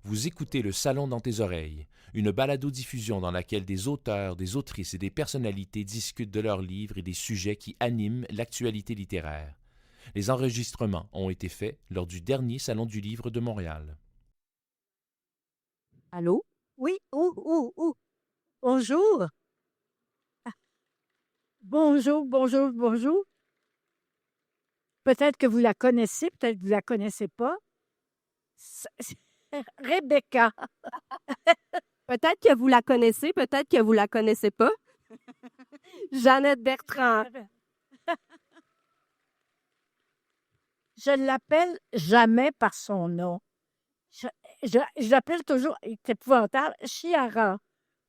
Vous écoutez Le Salon dans tes oreilles, une balado-diffusion dans laquelle des auteurs, des autrices et des personnalités discutent de leurs livres et des sujets qui animent l'actualité littéraire. Les enregistrements ont été faits lors du dernier Salon du livre de Montréal. Allô? Oui, bonjour. Ah, bonjour. Peut-être que vous la connaissez, peut-être que vous la connaissez pas. Rebecca. Peut-être que vous la connaissez, peut-être que vous la connaissez pas. Jeannette Bertrand. Je l'appelle jamais par son nom. Je l'appelle toujours, c'est épouvantable, Chiara.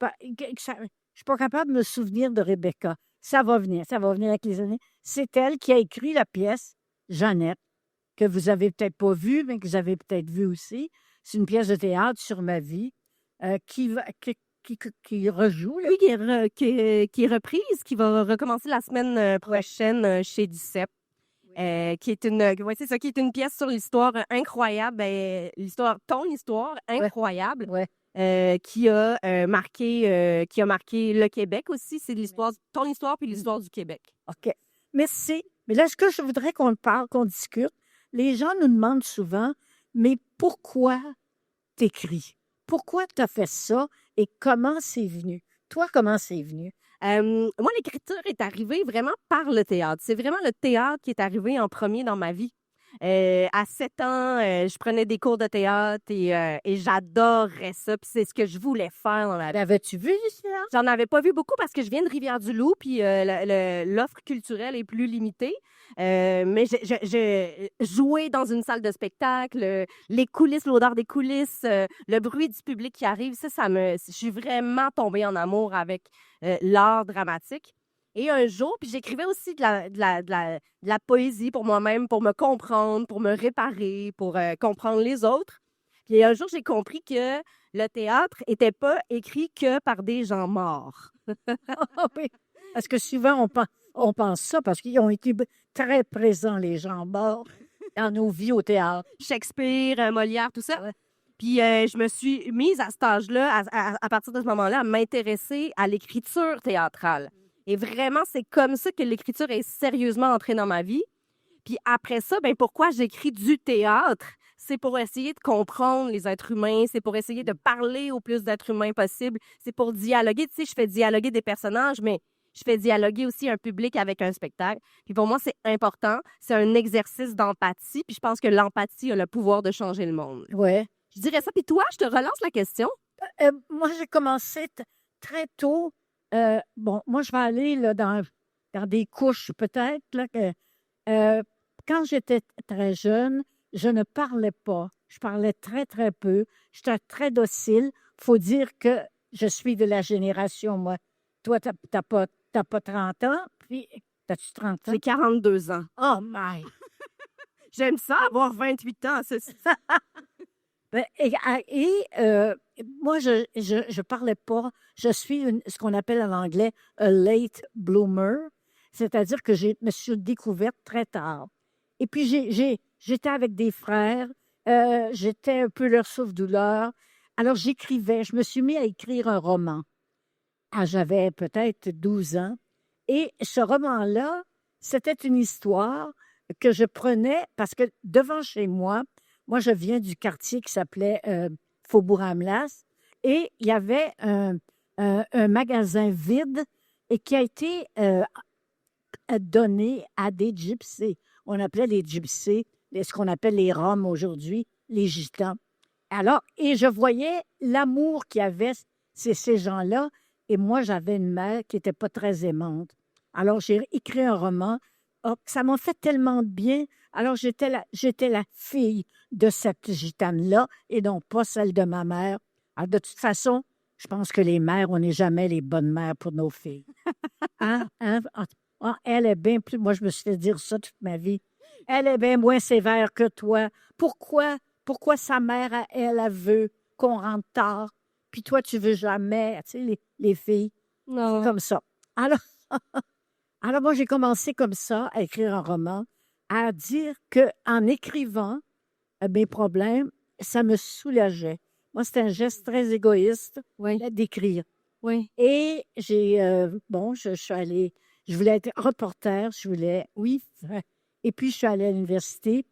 Je ne suis pas capable de me souvenir de Rebecca. Ça va venir avec les années. C'est elle qui a écrit la pièce, Jeannette, que vous avez peut-être pas vue, mais que vous avez peut-être vue aussi. C'est une pièce de théâtre sur ma vie qui rejoue. Là. Oui, qui est reprise, qui va recommencer la semaine prochaine chez Duceppe. Qui est une pièce sur l'histoire incroyable, ton histoire incroyable, qui a marqué le Québec aussi. C'est l'histoire, ton histoire puis l'histoire du Québec. OK. Merci. Mais là, ce que je voudrais qu'on parle, qu'on discute, les gens nous demandent souvent, mais pourquoi t'écris? Pourquoi tu as fait ça et comment c'est venu? Toi, comment c'est venu? Moi, l'écriture est arrivée vraiment par le théâtre. C'est vraiment le théâtre qui est arrivé en premier dans ma vie. À 7 ans, je prenais des cours de théâtre et j'adorais ça. Puis c'est ce que je voulais faire dans la vie. L'avais-tu vu, ça? J'en avais pas vu beaucoup parce que je viens de Rivière-du-Loup, puis l'offre culturelle est plus limitée. Mais j'ai joué dans une salle de spectacle, les coulisses, l'odeur des coulisses, le bruit du public qui arrive, je suis vraiment tombée en amour avec l'art dramatique. Et un jour, puis j'écrivais aussi de la poésie pour moi-même, pour me comprendre, pour me réparer, pour comprendre les autres. Puis un jour, j'ai compris que le théâtre n'était pas écrit que par des gens morts. Oui, parce que souvent, on pense ça, parce qu'ils ont été très présents, les gens morts, dans nos vies au théâtre. Shakespeare, Molière, tout ça. Ouais. Puis je me suis mise à cet âge-là, à partir de ce moment-là, à m'intéresser à l'écriture théâtrale. Et vraiment, c'est comme ça que l'écriture est sérieusement entrée dans ma vie. Puis après ça, pourquoi j'écris du théâtre? C'est pour essayer de comprendre les êtres humains, c'est pour essayer de parler au plus d'êtres humains possible, c'est pour dialoguer. Tu sais, je fais dialoguer des personnages, mais je fais dialoguer aussi un public avec un spectacle. Puis pour moi, c'est important. C'est un exercice d'empathie. Puis je pense que l'empathie a le pouvoir de changer le monde. Oui. Je dirais ça. Puis toi, je te relance la question. Moi, j'ai commencé très tôt. Moi, je vais aller là, dans des couches, peut-être. Là, quand j'étais très jeune, je ne parlais pas. Je parlais très, très peu. J'étais très docile. Il faut dire que je suis de la génération, moi. Toi, tu n'as pas 30 ans. Puis, as-tu 30 ans? J'ai 42 ans. Oh, my! J'aime ça, avoir 28 ans. C'est ça. Moi, je parlais pas. Je suis ce qu'on appelle en anglais a late bloomer, c'est-à-dire que je me suis découverte très tard. Et puis, j'étais avec des frères, j'étais un peu leur souffre-douleur. Alors, j'écrivais, je me suis mis à écrire un roman. J'avais peut-être 12 ans. Et ce roman-là, c'était une histoire que je prenais parce que devant chez moi, je viens du quartier qui s'appelait Faubourg-Amelas, et il y avait un magasin vide et qui a été donné à des gypsies. On appelait les gypsies, ce qu'on appelle les Roms aujourd'hui, les Gitans. Alors, et je voyais l'amour qu'il y avait ces gens-là, et moi, j'avais une mère qui n'était pas très aimante. Alors, j'ai écrit un roman. Oh, ça m'a fait tellement de bien. Alors, j'étais la fille de cette gitane-là et non pas celle de ma mère. Alors, de toute façon, je pense que les mères, on n'est jamais les bonnes mères pour nos filles. Hein? Elle est bien plus... Moi, je me suis fait dire ça toute ma vie. Elle est bien moins sévère que toi. Pourquoi sa mère, elle veut qu'on rentre tard, puis toi, tu veux jamais, tu sais, les filles, non. Comme ça. Alors, moi, j'ai commencé comme ça à écrire un roman, à dire qu'en écrivant mes problèmes, ça me soulageait. Moi, c'était un geste très égoïste Oui, d'écrire. oui. Et je suis allée, je voulais être reporter, oui. Et puis, je suis allée à l'université.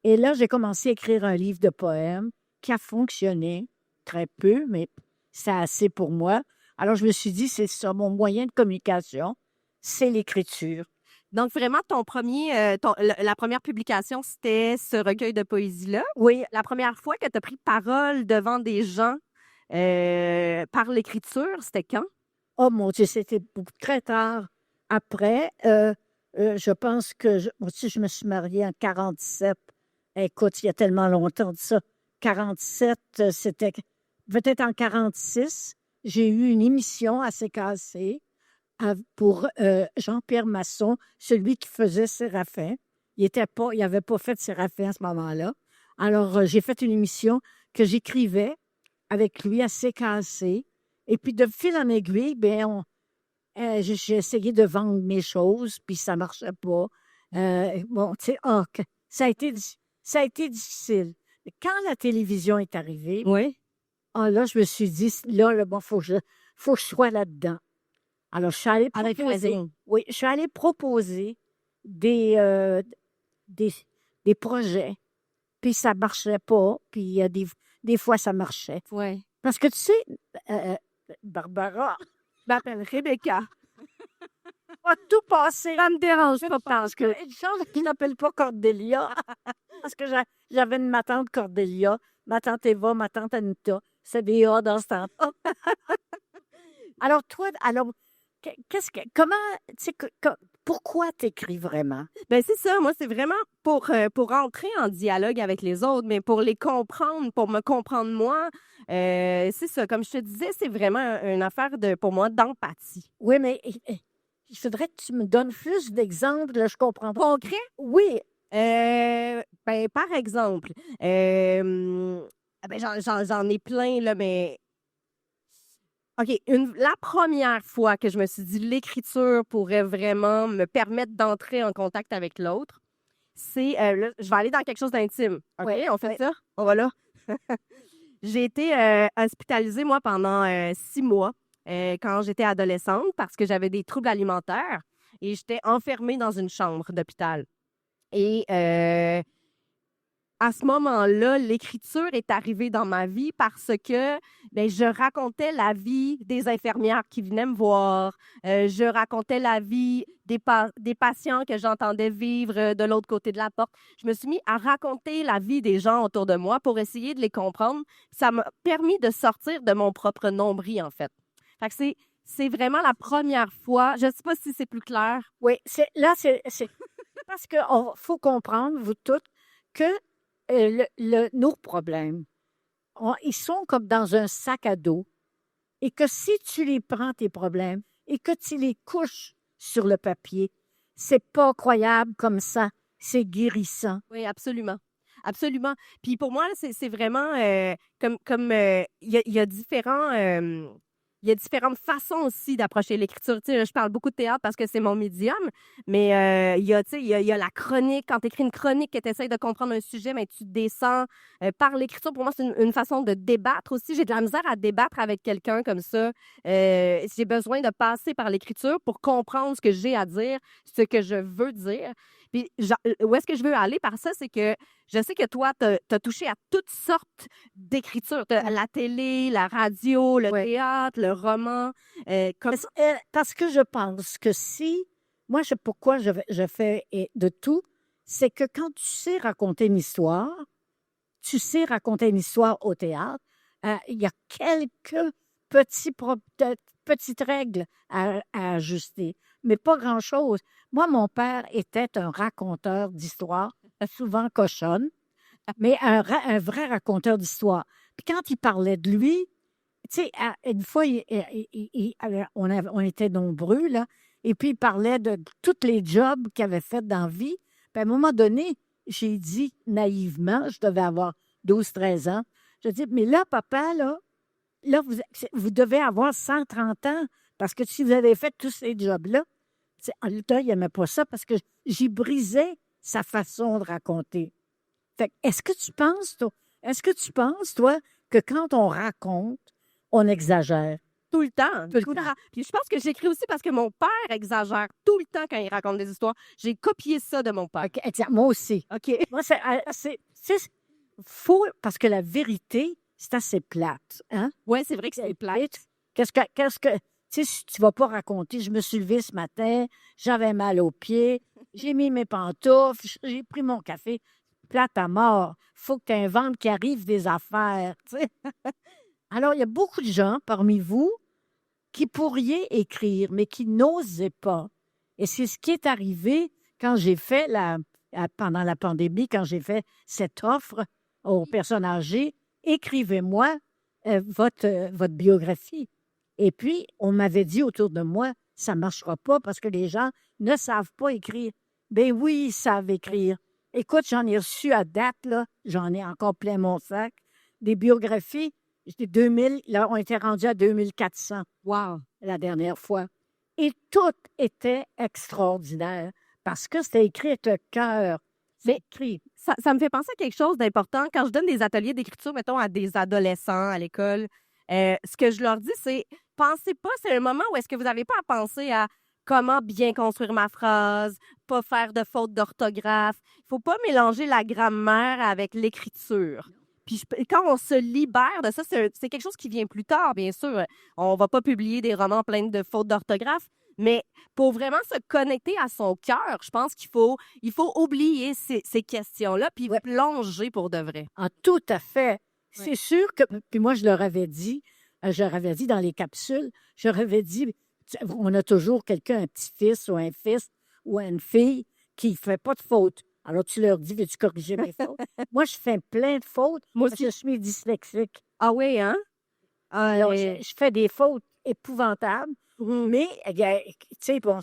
Et là, j'ai commencé à écrire un livre de poèmes qui a fonctionné très peu, mais c'est assez pour moi. Alors, je me suis dit, c'est ça, mon moyen de communication, c'est l'écriture. Donc, vraiment, la première publication, c'était ce recueil de poésie-là. Oui, La première fois que tu as pris parole devant des gens par l'écriture, c'était quand? oh mon Dieu, c'était très tard. Après, je pense que moi aussi, je me suis mariée en 47. Écoute, il y a tellement longtemps de ça. 47, c'était peut-être en 46. J'ai eu une émission à CKC pour Jean-Pierre Masson, celui qui faisait Séraphin. Il n'avait pas fait Séraphin à ce moment-là. Alors, j'ai fait une émission que j'écrivais avec lui à CKC. Et puis, de fil en aiguille, j'ai essayé de vendre mes choses, puis ça ne marchait pas. Bon, tu sais, ça a été difficile. Mais quand la télévision est arrivée, Oui. là, je me suis dit, là, bon, faut que je sois là-dedans. Alors, je suis allée Avec proposer, raison. oui, je suis allée proposer des, des projets, puis ça ne marchait pas, puis des fois, ça marchait. Oui. Parce que tu sais, Barbara, Je m'appelle Rebecca. a tout passé. Ça me dérange Je pas. pense que une chance qu'il n'appelle pas Cordelia. Parce que j'avais ma tante Cordelia, ma tante Eva, ma tante Anita. C'est des A dans ce temps-là. Alors, toi, comment, tu sais, pourquoi t'écris vraiment? Ben c'est ça, moi, c'est vraiment pour entrer en dialogue avec les autres, mais pour les comprendre, pour me comprendre moi. C'est ça, comme je te disais, c'est vraiment une affaire pour moi d'empathie. Oui, mais il faudrait que tu me donnes plus d'exemples, là, je comprends pas. Concret? Oui, Ben, par exemple, j'en ai plein, là, mais OK, la première fois que je me suis dit l'écriture pourrait vraiment me permettre d'entrer en contact avec l'autre, c'est, là, je vais aller dans quelque chose d'intime. OK, Ouais, on fait ouais. ça? On va là? J'ai été hospitalisée, moi, pendant 6 mois quand j'étais adolescente parce que j'avais des troubles alimentaires et j'étais enfermée dans une chambre d'hôpital. Et à ce moment-là, l'écriture est arrivée dans ma vie parce que je racontais la vie des infirmières qui venaient me voir. Je racontais la vie des patients que j'entendais vivre de l'autre côté de la porte. Je me suis mis à raconter la vie des gens autour de moi pour essayer de les comprendre. Ça m'a permis de sortir de mon propre nombril, en fait. Fait que c'est vraiment la première fois. Je ne sais pas si c'est plus clair. Oui, c'est parce qu'il faut comprendre, vous toutes, que nos problèmes, ils sont comme dans un sac à dos et que si tu les prends, tes problèmes, et que tu les couches sur le papier, c'est pas croyable comme ça, c'est guérissant. Oui, absolument. Absolument. Puis pour moi, là, c'est vraiment comme il y a il y a différentes façons aussi d'approcher l'écriture. Tu sais, là, je parle beaucoup de théâtre parce que c'est mon médium, mais il y a, tu sais, il y a la chronique. Quand tu écris une chronique et tu essaies de comprendre un sujet, mais tu descends par l'écriture. Pour moi, c'est une façon de débattre aussi. J'ai de la misère à débattre avec quelqu'un comme ça. J'ai besoin de passer par l'écriture pour comprendre ce que j'ai à dire, ce que je veux dire. Puis, où est-ce que je veux aller par ça, c'est que je sais que toi, tu as touché à toutes sortes d'écritures. La télé, la radio, le Ouais. théâtre, le roman. Parce que je pense que pourquoi je fais de tout, c'est que quand tu sais raconter une histoire, tu sais raconter une histoire au théâtre, il y a quelques petites règles à ajuster, mais pas grand-chose. Moi, mon père était un raconteur d'histoire, souvent cochonne, mais un vrai raconteur d'histoire. Puis quand il parlait de lui, tu sais, une fois, on était nombreux, là, et puis il parlait de tous les jobs qu'il avait fait dans la vie. Puis à un moment donné, j'ai dit naïvement, je devais avoir 12-13 ans, je dis, mais là, papa, là vous devez avoir 130 ans, parce que si vous avez fait tous ces jobs-là, en temps, il n'aimait pas ça, parce que j'y brisais sa façon de raconter. Fait que, est-ce que tu penses, toi, que quand on raconte, on exagère. Tout le temps. Tout le temps. Puis je pense que j'écris aussi parce que mon père exagère tout le temps quand il raconte des histoires. J'ai copié ça de mon père. OK, tiens, moi aussi. OK. Moi, c'est faux parce que la vérité, c'est assez plate. Hein? Oui, c'est vrai que c'est plate. Qu'est-ce que, tu sais, si tu vas pas raconter, je me suis levée ce matin, j'avais mal aux pieds, j'ai mis mes pantoufles, j'ai pris mon café. Plate à mort. Faut que tu inventes qu'il arrive des affaires. Tu sais. Alors, il y a beaucoup de gens parmi vous qui pourraient écrire, mais qui n'osaient pas. Et c'est ce qui est arrivé quand j'ai fait pendant la pandémie, quand j'ai fait cette offre aux personnes âgées, écrivez-moi votre biographie. Et puis, on m'avait dit autour de moi, ça ne marchera pas parce que les gens ne savent pas écrire. Ben oui, ils savent écrire. Écoute, j'en ai reçu à date, là, j'en ai encore plein mon sac, des biographies. J'étais 2000, là, on était rendu à 2400 Wow. la dernière fois. Et tout était extraordinaire parce que c'était écrit avec le cœur. C'est écrit. Ça me fait penser à quelque chose d'important. Quand je donne des ateliers d'écriture, mettons, à des adolescents à l'école, ce que je leur dis, c'est pensez pas, c'est un moment où est-ce que vous n'avez pas à penser à comment bien construire ma phrase, pas faire de fautes d'orthographe. Il faut pas mélanger la grammaire avec l'écriture. Puis quand on se libère de ça, c'est quelque chose qui vient plus tard, bien sûr. On va pas publier des romans pleins de fautes d'orthographe, mais pour vraiment se connecter à son cœur, je pense qu'il faut oublier ces questions-là puis plonger pour de vrai. Ah, tout à fait. C'est sûr que, puis moi, je leur avais dit dans les capsules, je leur avais dit, on a toujours quelqu'un, un petit-fils ou un fils ou une fille qui ne fait pas de fautes. Alors, tu leur dis, veux-tu corriger mes fautes? Moi, je fais plein de fautes Moi parce aussi. que je suis dyslexique. Ah oui, hein? Alors, je fais des fautes épouvantables, mais, tu sais, bon,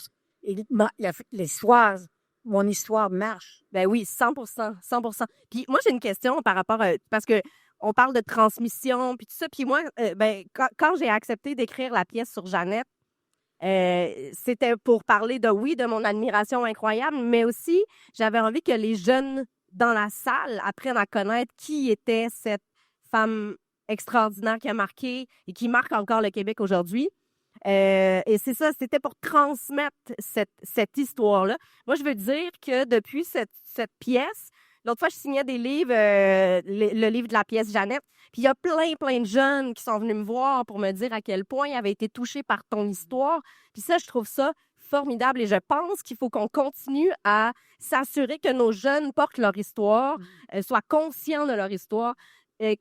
l'histoire, mon histoire marche. Ben oui, 100%. Puis moi, j'ai une question par rapport parce que on parle de transmission, puis tout ça. Puis moi, quand j'ai accepté d'écrire la pièce sur Jeannette, c'était pour parler de mon admiration incroyable, mais aussi, j'avais envie que les jeunes dans la salle apprennent à connaître qui était cette femme extraordinaire qui a marqué et qui marque encore le Québec aujourd'hui. Et c'est ça, c'était pour transmettre cette histoire-là. Moi, je veux dire que depuis cette pièce, l'autre fois, je signais des livres, le livre de la pièce Jeannette, puis il y a plein de jeunes qui sont venus me voir pour me dire à quel point ils avaient été touchés par ton histoire. Puis ça, je trouve ça formidable et je pense qu'il faut qu'on continue à s'assurer que nos jeunes portent leur histoire, soient conscients de leur histoire. Est-ce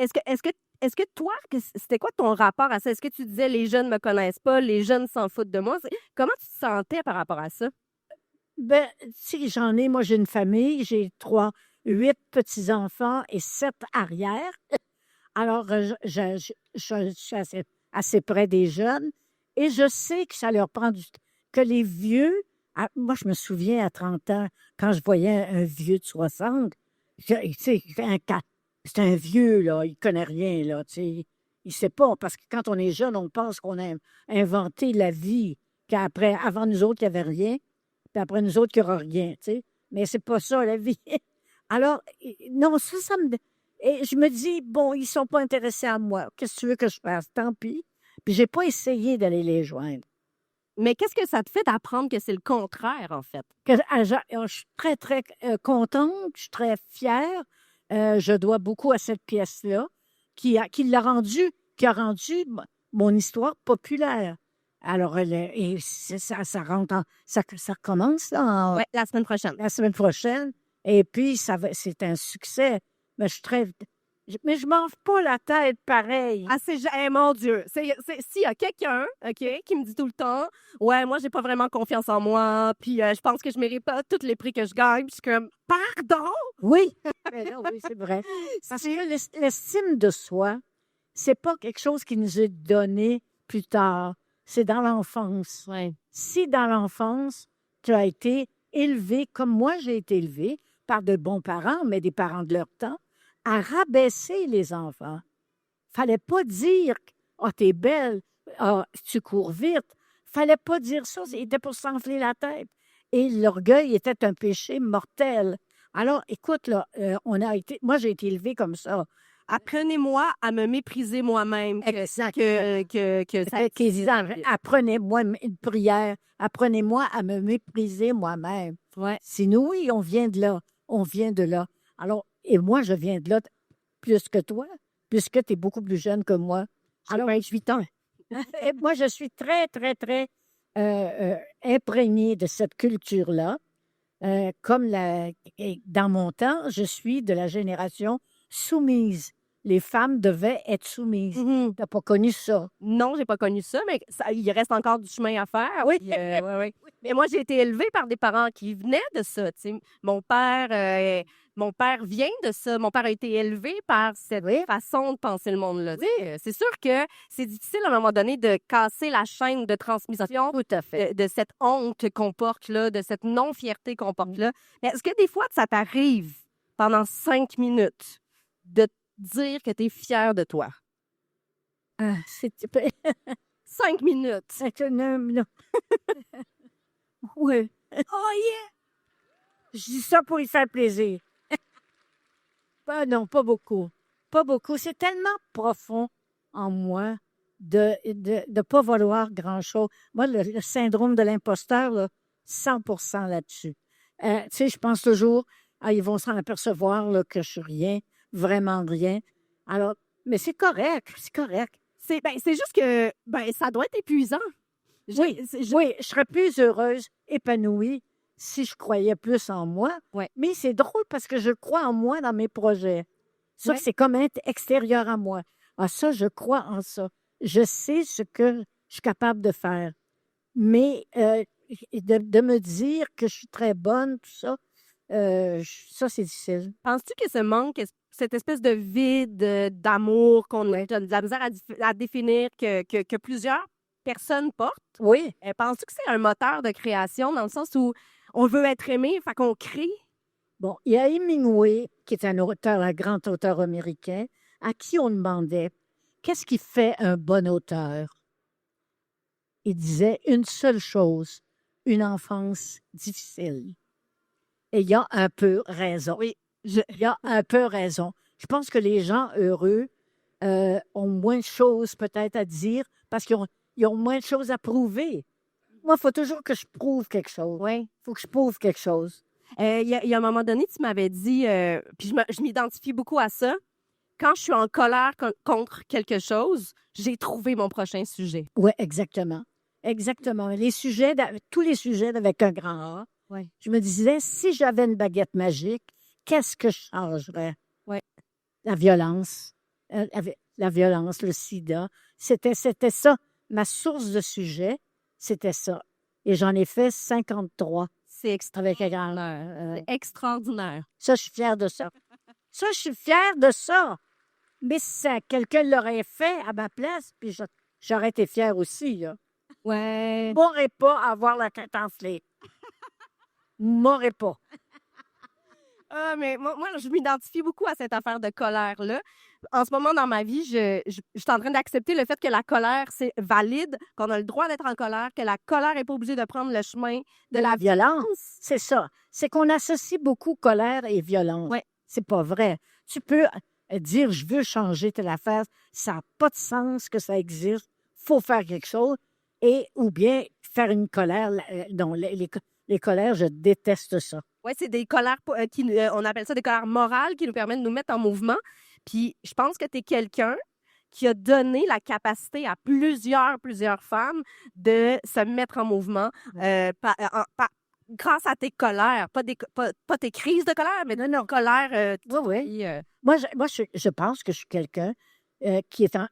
que toi, c'était quoi ton rapport à ça? Est-ce que tu disais les jeunes ne me connaissent pas, les jeunes s'en foutent de moi? Comment tu te sentais par rapport à ça? Ben, si moi, j'ai une famille, j'ai 8 petits-enfants et 7 arrières. Alors, je suis assez près des jeunes et je sais que ça leur prend du temps. Que les vieux, moi, je me souviens à 30 ans, quand je voyais un vieux de 60, tu sais, c'est un vieux, là, il connaît rien, là, tu sais. Il sait pas, parce que quand on est jeune, on pense qu'on a inventé la vie, qu'après, avant nous autres, il n'y avait rien, puis après nous autres, il n'y aura rien, tu sais. Mais c'est pas ça, la vie. Alors, non, ça me... Et je me dis, bon, ils sont pas intéressés à moi. Qu'est-ce que tu veux que je fasse? Tant pis. Puis j'ai pas essayé d'aller les joindre. Mais qu'est-ce que ça te fait d'apprendre que c'est le contraire, en fait? Je suis très, très contente, je suis très fière. Je dois beaucoup à cette pièce-là qui a rendu mon histoire populaire. Alors, ça recommence là, Oui, la semaine prochaine. la semaine prochaine. Et puis, c'est un succès. Mais mais je mange pas la tête pareil. Ah, mon Dieu! S'il y a quelqu'un, OK, qui me dit tout le temps, ouais, moi, j'ai pas vraiment confiance en moi, puis je pense que je mérite pas tous les prix que je gagne, puis je suis comme, pardon? Oui, mais là, oui, c'est vrai. Parce que l'estime de soi, c'est pas quelque chose qui nous est donné plus tard. C'est dans l'enfance. Ouais. Si dans l'enfance, tu as été élevé, comme moi j'ai été élevé, par de bons parents, mais des parents de leur temps, à rabaisser les enfants. Fallait pas dire « Ah, t'es belle, ah, tu cours vite ». Fallait pas dire ça, c'était pour s'enfler la tête. Et l'orgueil était un péché mortel. Alors, écoute, là, moi j'ai été élevée comme ça. Apprenez-moi à me mépriser moi-même. Exact. Que ça... Peut-être qu'ils disent, apprenez-moi une prière, apprenez-moi à me mépriser moi-même. Ouais. Sinon, oui, on vient de là. On vient de là. Alors, et moi, je viens de là plus que toi, puisque tu es beaucoup plus jeune que moi. Alors, 28 ans. Et moi, je suis très, très, très imprégnée de cette culture-là. Dans mon temps, je suis de la génération soumise. Les femmes devaient être soumises. Mhm. Tu n'as pas connu ça. Non, j'ai pas connu ça, mais il reste encore du chemin à faire. Oui. Puis, ouais. Mais moi, j'ai été élevée par des parents qui venaient de ça. Tu sais. Mon père vient de ça. Mon père a été élevé par cette façon de penser le monde-là. Tu sais, c'est sûr que c'est difficile à un moment donné de casser la chaîne de transmission. Tout à fait. De cette honte qu'on porte là, de cette non-fierté qu'on porte là. Mais est-ce que des fois, ça t'arrive pendant 5 minutes de dire que tu es fier de toi? C'est 5 minutes. non. Oui. Oh yeah! Je dis ça pour y faire plaisir. Non, pas beaucoup. Pas beaucoup. C'est tellement profond en moi de pas vouloir grand-chose. Moi, le syndrome de l'imposteur, là, 100% là-dessus. Tu sais, je pense toujours, ils vont s'en apercevoir là, que je suis rien, vraiment rien. Alors, mais c'est correct, c'est correct. C'est juste que ça doit être épuisant. Oui, je serais plus heureuse, épanouie, si je croyais plus en moi. Ouais. Mais c'est drôle parce que je crois en moi dans mes projets. Ça, c'est comme être extérieur à moi. Ah, ça, je crois en ça. Je sais ce que je suis capable de faire. Mais de me dire que je suis très bonne, tout ça, ça, c'est difficile. Penses-tu que ce manque, cette espèce de vide d'amour qu'on a de la misère à définir que plusieurs personnes portent? Oui. Penses-tu que c'est un moteur de création dans le sens où on veut être aimé, fait qu'on crée? Bon, il y a Hemingway, qui est un grand auteur américain, à qui on demandait qu'est-ce qui fait un bon auteur? Il disait une seule chose, une enfance difficile. Et il y a un peu raison. Oui. Il y a un peu raison. Je pense que les gens heureux ont moins de choses peut-être à dire parce qu'ils ont moins de choses à prouver. Moi, il faut toujours que je prouve quelque chose. Oui. Il faut que je prouve quelque chose. Il y a un moment donné, tu m'avais dit, puis je m'identifie beaucoup à ça, quand je suis en colère contre quelque chose, j'ai trouvé mon prochain sujet. Oui, exactement. Exactement. Tous les sujets avec un grand A. Ouais. Je me disais, si j'avais une baguette magique, qu'est-ce que je changerais? Ouais. La violence. La violence, le sida. C'était ça. Ma source de sujet, c'était ça. Et j'en ai fait 53. C'est extraordinaire. C'est extraordinaire. Ça, je suis fière de ça. Ça, je suis fière de ça. Mais si quelqu'un l'aurait fait à ma place, puis j'aurais été fière aussi, là. Ouais. Je m'aurais pas à avoir la tête enflée. M'aurais pas. Mais moi, je m'identifie beaucoup à cette affaire de colère-là. En ce moment, dans ma vie, je suis en train d'accepter le fait que la colère, c'est valide, qu'on a le droit d'être en colère, que la colère n'est pas obligée de prendre le chemin de la violence. C'est ça. C'est qu'on associe beaucoup colère et violence. Ouais. C'est pas vrai. Tu peux dire, je veux changer telle affaire. Ça n'a pas de sens que ça existe. Il faut faire quelque chose. Ou bien faire une colère. Non, les colères, je déteste ça. Oui, c'est des colères, on appelle ça des colères morales qui nous permettent de nous mettre en mouvement. Puis je pense que tu es quelqu'un qui a donné la capacité à plusieurs femmes de se mettre en mouvement grâce à tes colères. Pas tes crises de colère, mais non. colère. Oui. Moi, je pense que je suis quelqu'un qui a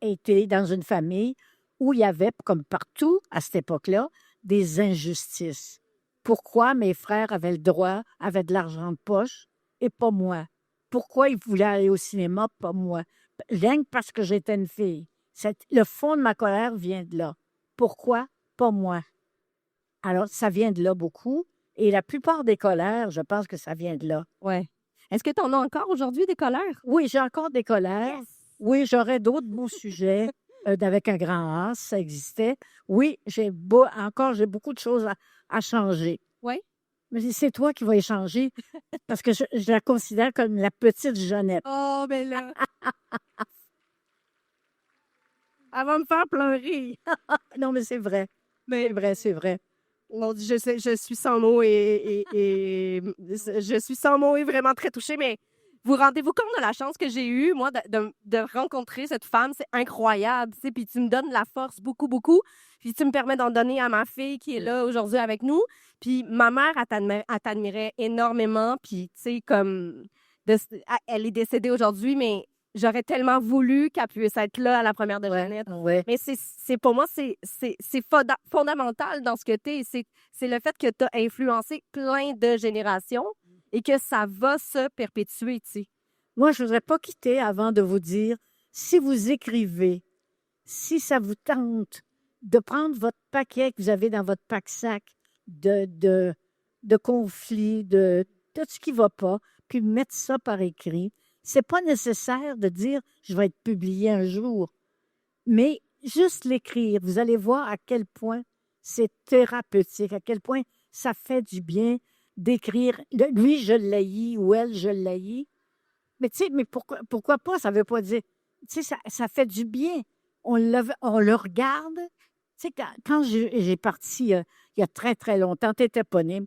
été dans une famille où il y avait, comme partout à cette époque-là, des injustices. Pourquoi mes frères avaient le droit, avaient de l'argent de poche et pas moi? Pourquoi ils voulaient aller au cinéma, pas moi? Rien que parce que j'étais une fille. Le fond de ma colère vient de là. Pourquoi? Pas moi. Alors, ça vient de là beaucoup. Et la plupart des colères, je pense que ça vient de là. Oui. Est-ce que tu en as encore aujourd'hui des colères? Oui, j'ai encore des colères. Yes. Oui, j'aurais d'autres beaux sujets avec un grand A, si ça existait. Oui, j'ai beaucoup de choses à changer. Oui. me dit, c'est toi qui vas échanger parce que je la considère comme la petite Jeannette. Oh, ben là. Elle va me faire pleurer. Non, mais c'est vrai. Mais C'est vrai, c'est vrai. mon Dieu, je suis sans mots et je suis sans mots et vraiment très touchée, mais vous rendez-vous compte de la chance que j'ai eue, moi, de rencontrer cette femme? C'est incroyable, tu sais, puis tu me donnes la force beaucoup, beaucoup, puis tu me permets d'en donner à ma fille qui est là aujourd'hui avec nous, puis ma mère, elle t'admirait énormément, puis tu sais, comme, elle est décédée aujourd'hui, mais j'aurais tellement voulu qu'elle puisse être là à la première de Jeannette. Ouais. Mais c'est pour moi, c'est fondamental dans ce que tu es. C'est le fait que tu as influencé plein de générations et que ça va se perpétuer, tu sais. Moi, je ne voudrais pas quitter avant de vous dire, si vous écrivez, si ça vous tente de prendre votre paquet que vous avez dans votre pack-sac de conflits, de tout ce qui ne va pas, puis mettre ça par écrit, c'est pas nécessaire de dire « je vais être publié un jour », mais juste l'écrire. Vous allez voir à quel point c'est thérapeutique, à quel point ça fait du bien d'écrire « lui, je l'haïs » ou « elle, je l'haïs ». Mais tu sais, mais pourquoi pas? Ça ne veut pas dire... Tu sais, ça fait du bien. On le regarde. Tu sais, quand j'ai parti il y a très, très longtemps, tu n'étais pas né.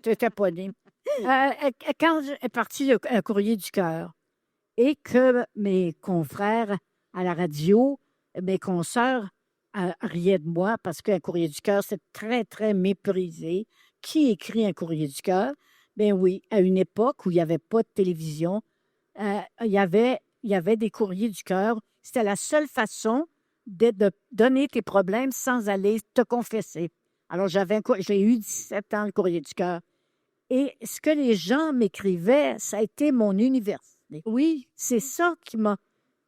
Tu n'étais pas né. Quand est parti un courrier du cœur et que mes confrères à la radio, mes consoeurs riaient de moi parce qu'un courrier du cœur, c'est très, très méprisé. Qui écrit un courrier du cœur? Ben oui, à une époque où il n'y avait pas de télévision, il y avait des courriers du cœur. C'était la seule façon de donner tes problèmes sans aller te confesser. Alors, j'ai eu 17 ans, le courrier du cœur. Et ce que les gens m'écrivaient, ça a été mon université. Oui, c'est ça qui m'a...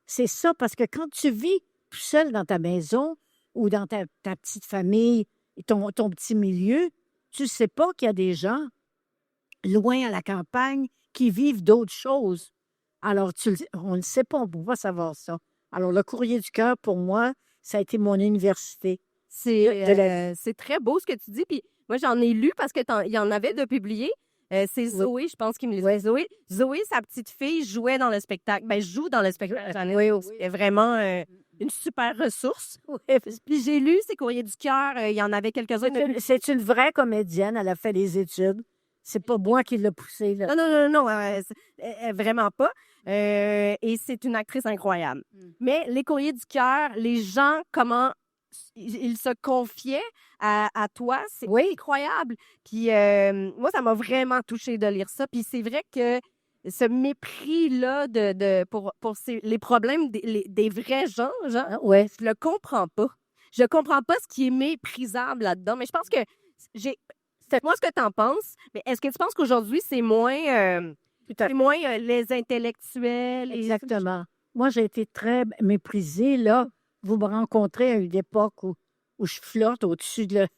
C'est ça, parce que quand tu vis tout seul dans ta maison ou dans ta petite famille et ton petit milieu, tu ne sais pas qu'il y a des gens loin à la campagne qui vivent d'autres choses. Alors, on ne le sait pas, on ne peut pas savoir ça. Alors, le courrier du cœur, pour moi, ça a été mon université. C'est très beau ce que tu dis. Puis moi, j'en ai lu parce qu'il y en avait de publiés. C'est Zoé, je pense, qui me l'a dit. Zoé, sa petite fille, jouait dans le spectacle. Ben, joue dans le spectacle. Oui. C'était vraiment une super ressource. Puis j'ai lu ses courriers du cœur. Il y en avait quelques-uns. C'est une vraie comédienne. Elle a fait les études. C'est pas moi qui l'ai poussée, là. Non, vraiment pas. Et c'est une actrice incroyable. Mais les courriers du cœur, les gens, comment ils se confiaient à toi, c'est incroyable. Puis moi, ça m'a vraiment touchée de lire ça. Puis c'est vrai que ce mépris-là pour les problèmes des vrais gens, je le comprends pas. Je comprends pas ce qui est méprisable là-dedans. Mais je pense que c'est moi ce que tu en penses. Mais est-ce que tu penses qu'aujourd'hui, c'est moins, les intellectuels? Exactement. Moi, j'ai été très méprisée, là. Vous me rencontrez à une époque où je flotte au-dessus de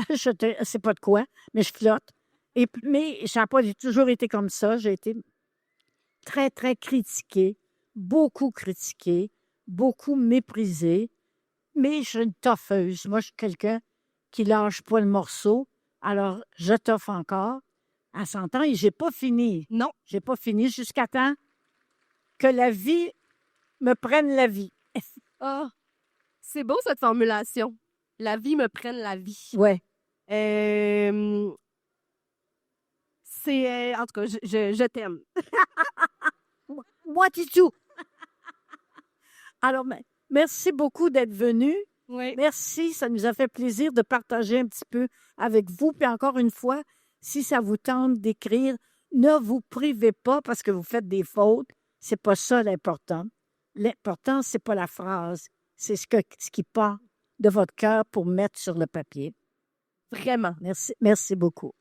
je ne sais pas de quoi, mais je flotte. Mais ça n'a pas toujours été comme ça. J'ai été très, très critiquée, beaucoup méprisée. Mais je suis une toffeuse. Moi, je suis quelqu'un qui lâche pas le morceau. Alors, je toffe encore. À 100 ans, et je n'ai pas fini. Non. Je n'ai pas fini jusqu'à temps que la vie me prenne la vie. Ah, c'est beau cette formulation. La vie me prenne la vie. Oui. En tout cas, je t'aime. Moi, tout. Alors, merci beaucoup d'être venu. Oui. Merci, ça nous a fait plaisir de partager un petit peu avec vous. Puis encore une fois, si ça vous tente d'écrire, ne vous privez pas parce que vous faites des fautes. C'est pas ça l'important. L'important, c'est pas la phrase. C'est ce qui part de votre cœur pour mettre sur le papier. Vraiment. Merci beaucoup.